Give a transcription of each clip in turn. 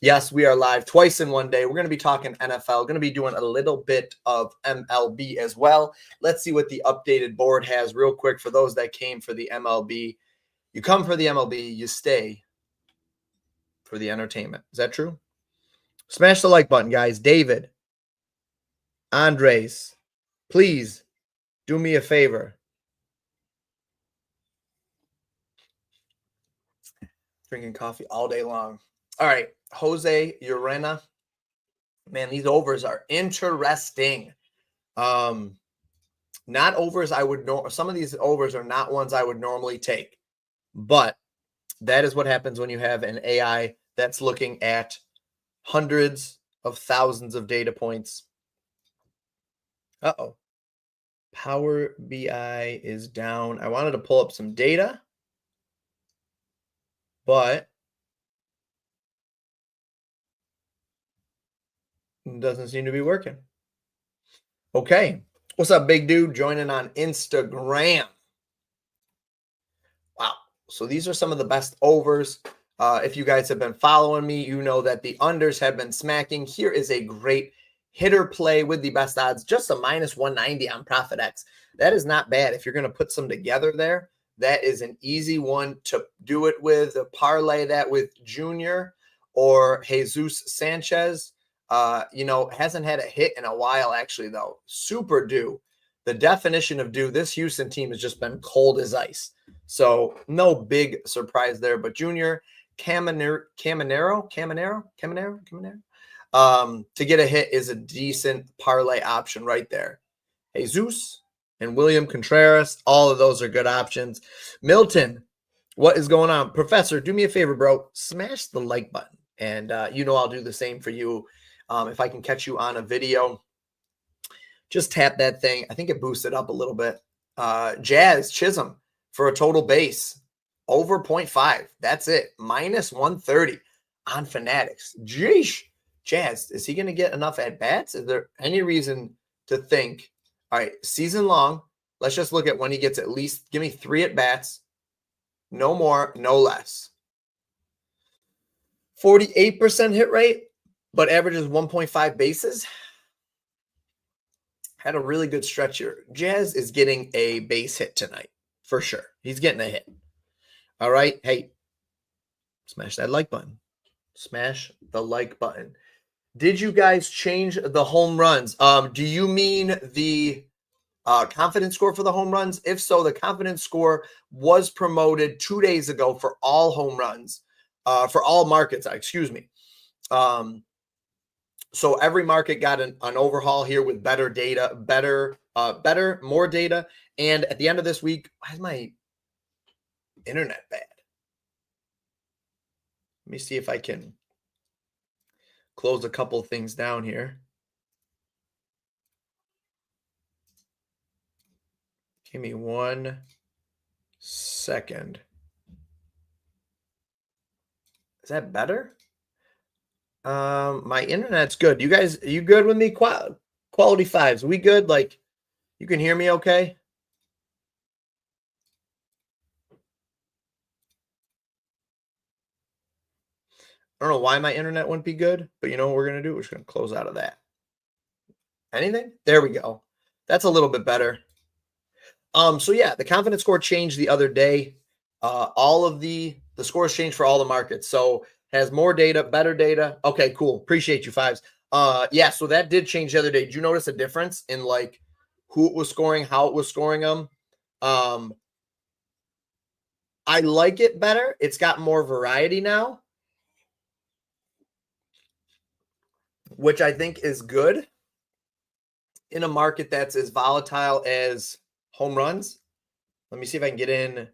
Yes, we are live twice in one day. We're going to be talking NFL, going to be doing a little bit of MLB as well. Let's see what the updated board has real quick for those that came for the MLB. You come for the MLB, you stay for the entertainment. Is that true? Smash the like button, guys. David, Andres, please do me a favor. Drinking coffee all day long. All right, Jose Urena. Man, these overs are interesting. Not overs I would know. Some of these overs are not ones I would normally take, but that is what happens when you have an AI that's looking at hundreds of thousands of data points. Uh-oh. Power BI is down. I wanted to pull up some data, but it doesn't seem to be working. Okay. What's up, big dude? Joining on Instagram. Wow. So these are some of the best overs. If you guys have been following me, you know that the unders have been smacking. Here is a great hitter play with the best odds, just a minus 190 on ProfitX. That is not bad. If you're going to put some together there, that is an easy one to do it with. Parlay that with Junior or Jesus Sanchez. Hasn't had a hit in a while, actually, though. Super due. The definition of due, this Houston team has just been cold as ice. So no big surprise there. But Junior Caminero, to get a hit is a decent parlay option right there. Jesus and William Contreras, all of those are good options. Milton, what is going on? Professor, do me a favor, bro. Smash the like button. And I'll do the same for you. If I can catch you on a video, just tap that thing. I think it boosts it up a little bit. Jazz Chisholm for a total base over 0.5. That's it. Minus 130 on Fanatics. Jeesh. Jazz, is he going to get enough at-bats? Is there any reason to think, all right, season long, let's just look at when he gets at least, give me 3 at-bats. No more, no less. 48% hit rate, but averages 1.5 bases. Had a really good stretch here. Jazz is getting a base hit tonight, for sure. He's getting a hit. All right. Hey, smash that like button. Smash the like button. Did you guys change the home runs? Do you mean the confidence score for the home runs? If so, the confidence score was promoted 2 days ago for all home runs, for all markets, excuse me. So every market got an overhaul here with better data, more data. And at the end of this week, why is my internet bad? Let me see if I can close a couple things down here. Give me 1 second. Is that better? My internet's good. You guys, are you good with me? Quality fives. We good? Like, you can hear me okay? I don't know why my internet wouldn't be good, but you know what we're going to do? We're just going to close out of that. Anything? There we go. That's a little bit better. So yeah, the confidence score changed the other day. All of the scores changed for all the markets. So has more data, better data. Okay, cool. Appreciate you, fives. Yeah, so that did change the other day. Did you notice a difference in like who it was scoring, how it was scoring them? I like it better. It's got more variety now, which I think is good in a market that's as volatile as home runs. Let me see if I can get in. I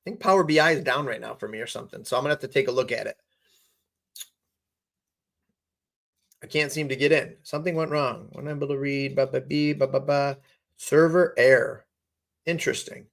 think Power BI is down right now for me or something. So I'm going to have to take a look at it. I can't seem to get in. Something went wrong. Wasn't able to read. Server error. Interesting.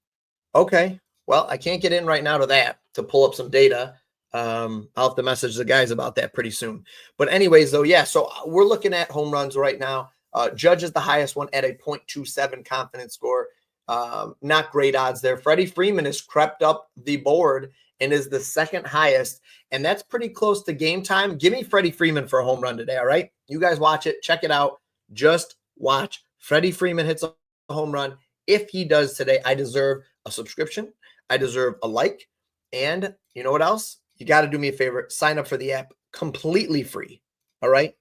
Okay. Well, I can't get in right now to that to pull up some data. I'll have to message the guys about that pretty soon. But anyways, though, yeah. So we're looking at home runs right now. Judge is the highest one at a 0.27 confidence score. Not great odds there. Freddie Freeman has crept up the board and is the second highest, and that's pretty close to game time. Give me Freddie Freeman for a home run today, all right? You guys watch it. Check it out. Just watch. Freddie Freeman hits a home run. If he does today, I deserve a subscription. I deserve a like. And you know what else? You got to do me a favor. Sign up for the app. Completely free, all right?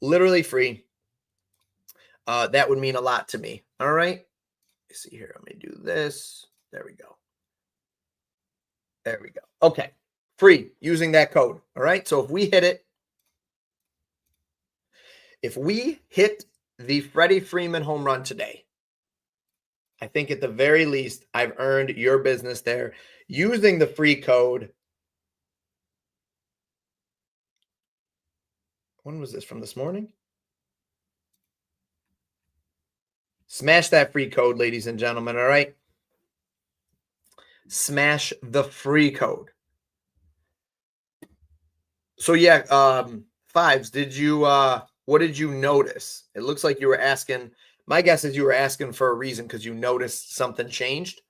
Literally free. That would mean a lot to me, all right? Let's see here. Let me do this. There we go. There we go. Okay. Free using that code. All right. So if we hit it, if we hit the Freddie Freeman home run today, I think at the very least, I've earned your business there using the free code. When was this? From this morning? Smash that free code, ladies and gentlemen. All right. Smash the free code. So yeah, Fives, did you what did you notice? It looks like you were asking. My guess is you were asking for a reason because you noticed something changed.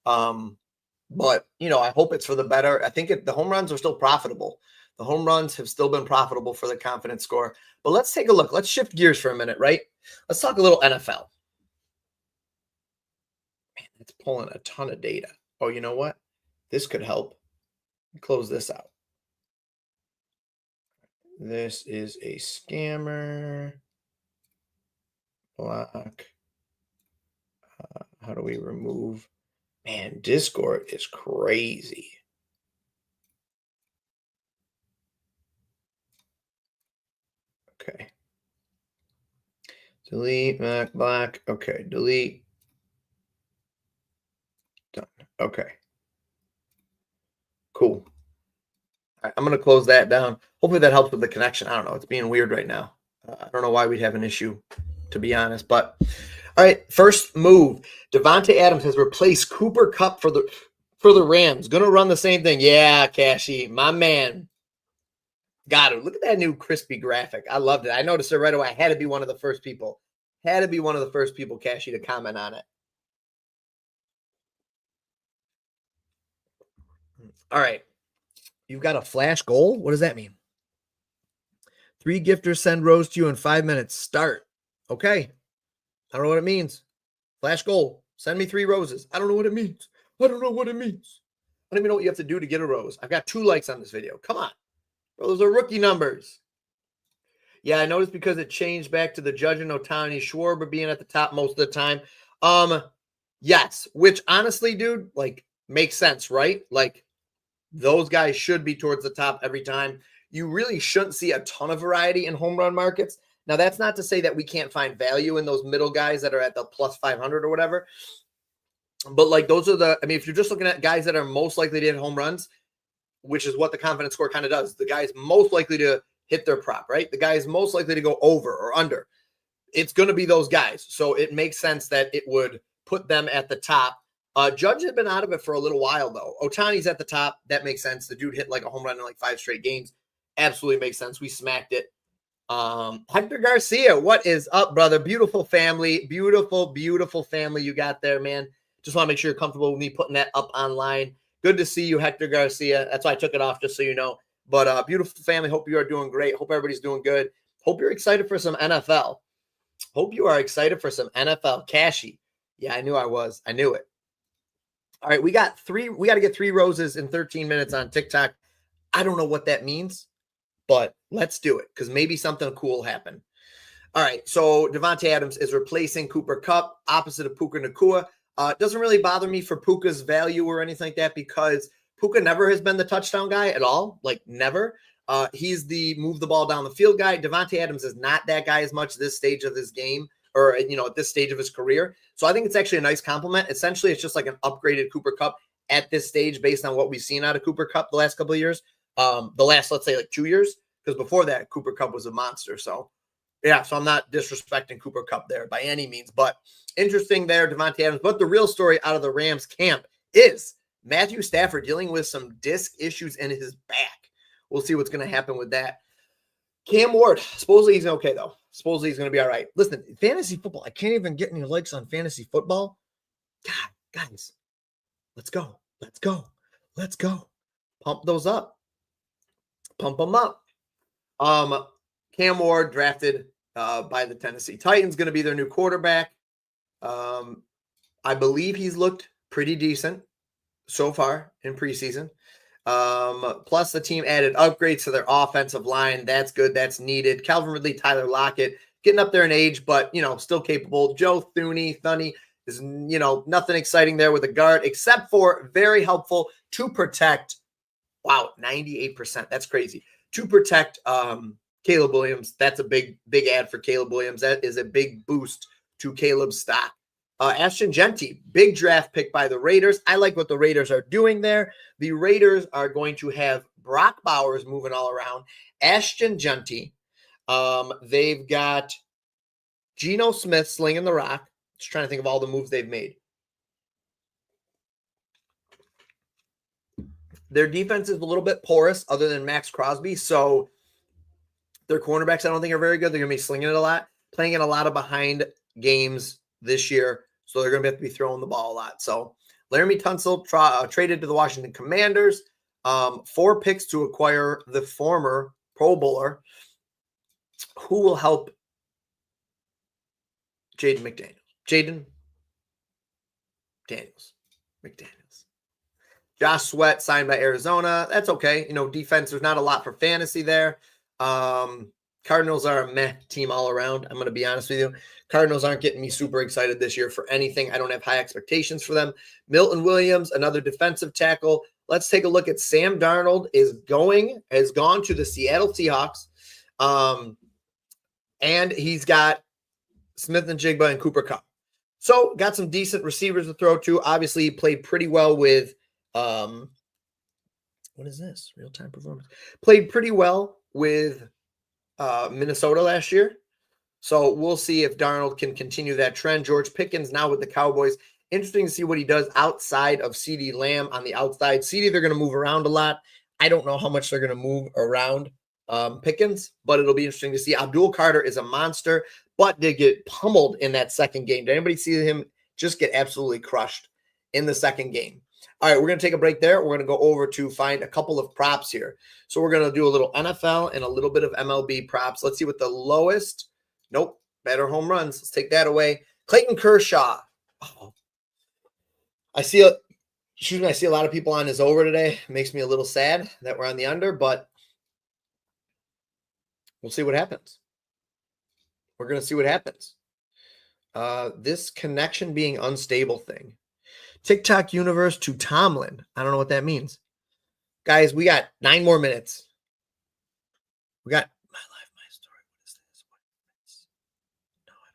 But you know, I hope it's for the better. I think the home runs are still profitable. The home runs have still been profitable for the confidence score. But let's take a look. Let's shift gears for a minute, right? Let's talk a little NFL. Man, it's pulling a ton of data. Oh, you know what? This could help. Close this out. This is a scammer. Block. How do we remove? Man, Discord is crazy. Okay. Delete, Mac, black. Okay, delete. Done. Okay. Cool. All right, I'm going to close that down. Hopefully that helps with the connection. I don't know. It's being weird right now. I don't know why we'd have an issue, to be honest. But, all right, first move. Devontae Adams has replaced Cooper Kupp for the Rams. Going to run the same thing. Yeah, Cashy, my man. Got it. Look at that new crispy graphic. I loved it. I noticed it right away. I had to be one of the first people. Cashy, to comment on it. All right. You've got a flash goal? What does that mean? 3 gifters send rose to you in 5 minutes. Start. Okay. I don't know what it means. Flash goal. Send me 3 roses. I don't know what it means. I don't even know what you have to do to get a rose. I've got 2 likes on this video. Come on. Bro, those are rookie numbers. Yeah, I noticed because it changed back to the Judge and Ohtani, Schwarber being at the top most of the time. Yes, which honestly, dude, like makes sense, right? Like those guys should be towards the top every time. You really shouldn't see a ton of variety in home run markets. Now, that's not to say that we can't find value in those middle guys that are at the plus 500 or whatever. But like those are if you're just looking at guys that are most likely to hit home runs, which is what the confidence score kind of does. The guy's most likely to hit their prop, right? The guy is most likely to go over or under. It's going to be those guys. So it makes sense that it would put them at the top. Judge had been out of it for a little while, though. Ohtani's at the top. That makes sense. The dude hit like a home run in like 5 straight games. Absolutely makes sense. We smacked it. Hector Garcia, what is up, brother? Beautiful family. Beautiful family you got there, man. Just want to make sure you're comfortable with me putting that up online. Good to see you, Hector Garcia. That's why I took it off, just so you know. But beautiful family. Hope you are doing great. Hope everybody's doing good. Hope you're excited for some NFL. Hope you are excited for some NFL. Cashy. Yeah, I knew I was. I knew it. All right, we got to get 3 roses in 13 minutes on TikTok. I don't know what that means, but let's do it because maybe something cool happened. All right, so Devontae Adams is replacing Cooper Kupp, opposite of Puka Nacua. It doesn't really bother me for Puka's value or anything like that because Puka never has been the touchdown guy at all, like never. He's the move the ball down the field guy. Devontae Adams is not that guy as much at this stage of his game or, at this stage of his career. So I think it's actually a nice compliment. Essentially, it's just like an upgraded Cooper Kupp at this stage based on what we've seen out of Cooper Kupp the last couple of years. The last, let's say, like 2 years, because before that, Cooper Kupp was a monster. So, yeah, so I'm not disrespecting Cooper Kupp there by any means. But interesting there, Devontae Adams. But the real story out of the Rams camp is Matthew Stafford dealing with some disc issues in his back. We'll see what's going to happen with that. Cam Ward, supposedly he's okay, though. Supposedly he's going to be all right. Listen, fantasy football, I can't even get any likes on fantasy football. God, guys, let's go. Let's go. Let's go. Pump those up. Pump them up. Cam Ward drafted by the Tennessee Titans, going to be their new quarterback. I believe he's looked pretty decent so far in preseason. Plus, the team added upgrades to their offensive line. That's good. That's needed. Calvin Ridley, Tyler Lockett, getting up there in age, but still capable. Joe Thuney is nothing exciting there with a guard, except for very helpful to protect. Wow, 98%. That's crazy. To protect Caleb Williams. That's a big ad for Caleb Williams. That is a big boost to Caleb's stock. Ashton Genty, big draft pick by the Raiders. I like what the Raiders are doing there. The Raiders are going to have Brock Bowers moving all around. Ashton Genty. They've got Geno Smith slinging the rock. Just trying to think of all the moves they've made. Their defense is a little bit porous other than Max Crosby. So their cornerbacks, I don't think, are very good. They're going to be slinging it a lot, playing in a lot of behind games this year. So they're going to have to be throwing the ball a lot. So Laramie Tunsil traded to the Washington Commanders. 4 picks to acquire the former Pro Bowler, who will help Jaden McDaniels. Josh Sweat signed by Arizona. That's okay. Defense, there's not a lot for fantasy there. Cardinals are a meh team all around. I'm going to be honest with you. Cardinals aren't getting me super excited this year for anything. I don't have high expectations for them. Milton Williams, another defensive tackle. Let's take a look at Sam Darnold has gone to the Seattle Seahawks. And he's got Smith-Njigba and Cooper Kupp. So got some decent receivers to throw to. Obviously, he played pretty well with what is this? Real-time performance. Played pretty well with Minnesota last year. So we'll see if Darnold can continue that trend. George Pickens now with the Cowboys. Interesting to see what he does outside of CeeDee Lamb on the outside. CeeDee, they're going to move around a lot. I don't know how much they're going to move around Pickens, but it'll be interesting to see. Abdul Carter is a monster, but did get pummeled in that second game. Did anybody see him just get absolutely crushed in the second game? All right, we're going to take a break there. We're going to go over to find a couple of props here. So we're going to do a little NFL and a little bit of MLB props. Let's see what the lowest. Nope, better home runs. Let's take that away. Clayton Kershaw. Oh, I see a lot of people on his over today. It makes me a little sad that we're on the under, but we'll see what happens. We're going to see what happens. This connection being unstable thing. TikTok universe to Tomlin. I don't know what that means. Guys, we got 9 more minutes. We got my life, my story. What is this? No, I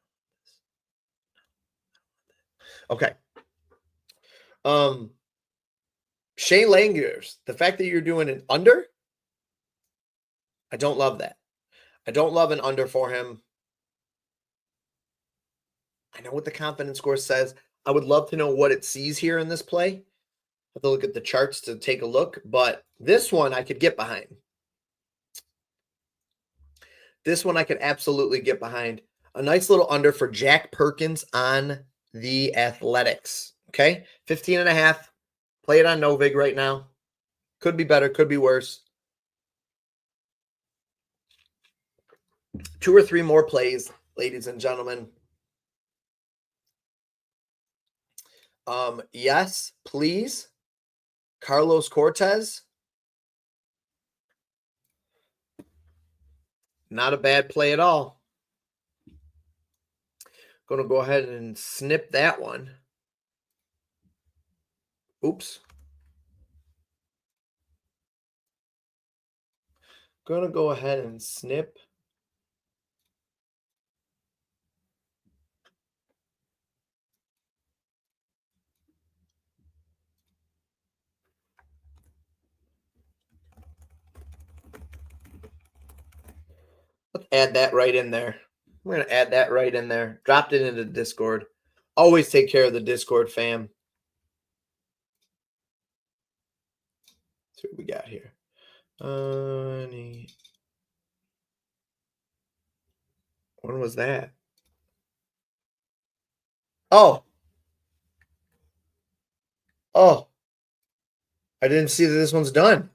don't want this. Okay. Shea Langers, the fact that you're doing an under, I don't love that. I don't love an under for him. I know what the confidence score says. I would love to know what it sees here in this play. I have to look at the charts to take a look, but this one I could get behind. This one I could absolutely get behind. A nice little under for Jack Perkins on the Athletics. Okay, 15.5. Play it on Novig right now. Could be better, could be worse. 2 or 3 more plays, ladies and gentlemen. Yes, please. Carlos Cortez. Not a bad play at all. Going to go ahead and snip that one. Oops. Going to go ahead and snip. Let's add that right in there. We're going to add that right in there. Dropped it into Discord. Always take care of the Discord, fam. Let's see what we got here. When was that? Oh. Oh, I didn't see that this one's done.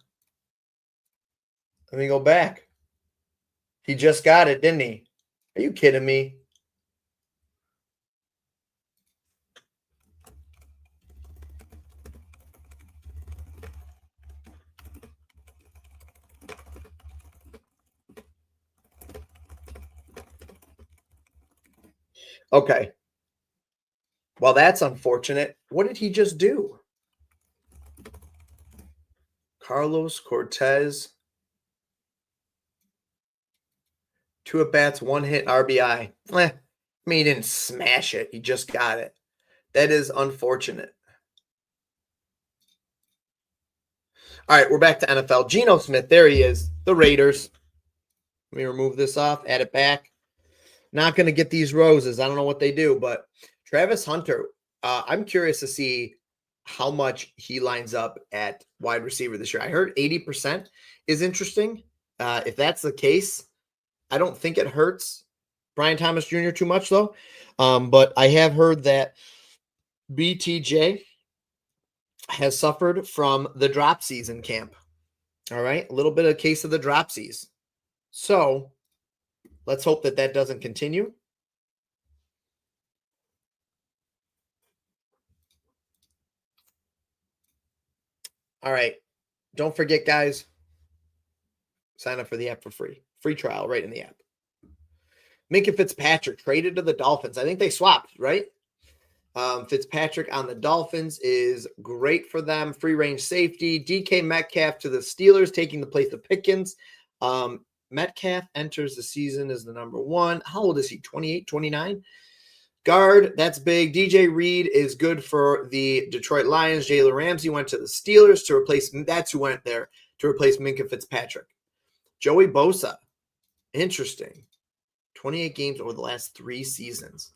Let me go back. He just got it, didn't he? Are you kidding me? Okay. Well, that's unfortunate. What did he just do? Carlos Cortez, 2 at bats, 1 hit, RBI. I mean, he didn't smash it. He just got it. That is unfortunate. All right, we're back to NFL. Geno Smith, there he is. The Raiders. Let me remove this off, add it back. Not going to get these roses. I don't know what they do, but Travis Hunter, I'm curious to see how much he lines up at wide receiver this year. I heard 80% is interesting. If that's the case, I don't think it hurts Brian Thomas Jr. too much, though. But I have heard that BTJ has suffered from the dropsies in camp. All right, a little bit of a case of the dropsies. So let's hope that that doesn't continue. All right, don't forget, guys, sign up for the app for free. Free trial right in the app. Minka Fitzpatrick traded to the Dolphins. I think they swapped, right? Fitzpatrick on the Dolphins is great for them. Free range safety. DK Metcalf to the Steelers, taking the place of Pickens. Metcalf enters the season as the number 1. How old is he? 28, 29? Guard, that's big. DJ Reed is good for the Detroit Lions. Jalen Ramsey went to the Steelers to replace, that's who went there to replace Minka Fitzpatrick. Joey Bosa, interesting. 28 games over the last 3 seasons.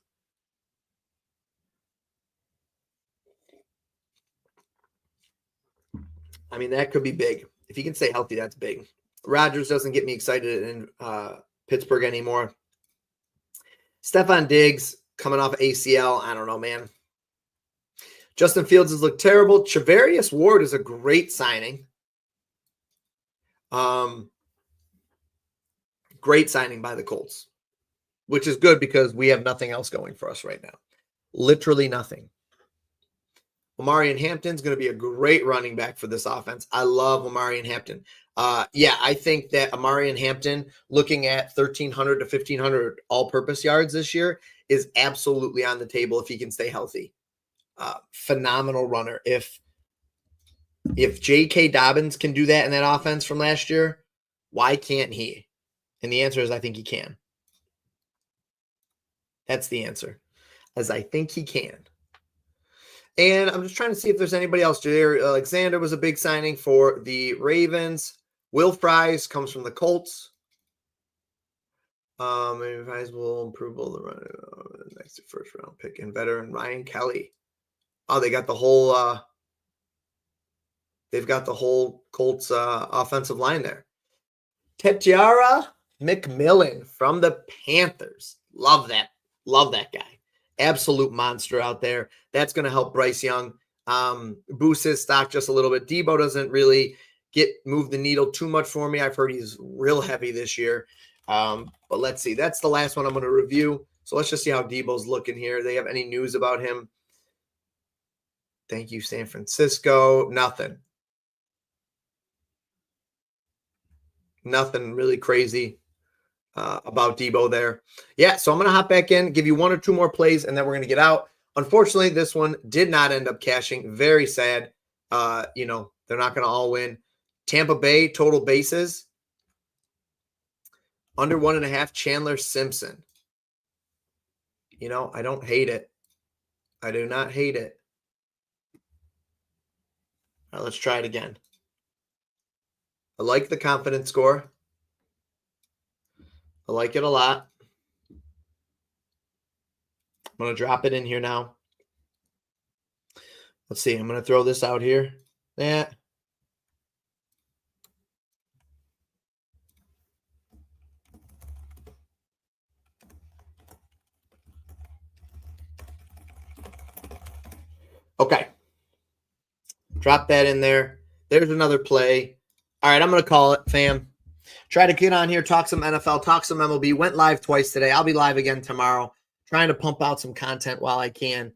I mean, that could be big. If he can stay healthy, that's big. Rodgers doesn't get me excited in Pittsburgh anymore. Stephon Diggs coming off ACL. I don't know, man. Justin Fields has looked terrible. Charvarius Ward is a great signing. Great signing by the Colts, which is good because we have nothing else going for us right now. Literally nothing. Omarion Hampton's going to be a great running back for this offense. I love Omarion Hampton. Yeah, I think that Omarion Hampton, looking at 1,300 to 1,500 all-purpose yards this year, is absolutely on the table if he can stay healthy. Phenomenal runner. If J.K. Dobbins can do that in that offense from last year, why can't he? And the answer is I think he can. That's the answer, as I think he can. And I'm just trying to see if there's anybody else. Jair Alexander was a big signing for the Ravens. Will Fries comes from the Colts. Maybe Fries will improve the run next first round pick and veteran Ryan Kelly. Oh, they got the whole they've got the whole Colts offensive line there. Tetjara McMillan from the Panthers. Love that. Love that guy. Absolute monster out there. That's going to help Bryce Young boost his stock just a little bit. Debo doesn't really move the needle too much for me. I've heard he's real heavy this year. But let's see. That's the last one I'm going to review. So let's just see how Debo's looking here. They have any news about him? Thank you, San Francisco. Nothing. Nothing really crazy about Debo there. Yeah, so I'm going to hop back in, give you 1 or 2 more plays, and then we're going to get out. Unfortunately, this one did not end up cashing. Very sad. They're not going to all win. Tampa Bay, total bases. Under 1.5, Chandler Simpson. I don't hate it. I do not hate it. All right, let's try it again. I like the confidence score. I like it a lot. I'm going to drop it in here now. Let's see. I'm going to throw this out here. Yeah. Okay. Drop that in there. There's another play. All right, I'm going to call it, fam. Try to get on here, talk some NFL, talk some MLB. Went live twice today. I'll be live again tomorrow. Trying to pump out some content while I can.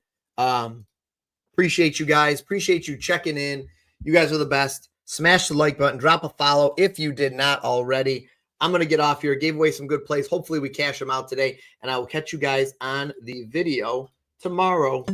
Appreciate you guys. Appreciate you checking in. You guys are the best. Smash the like button. Drop a follow if you did not already. I'm going to get off here. Gave away some good plays. Hopefully we cash them out today. And I will catch you guys on the video tomorrow.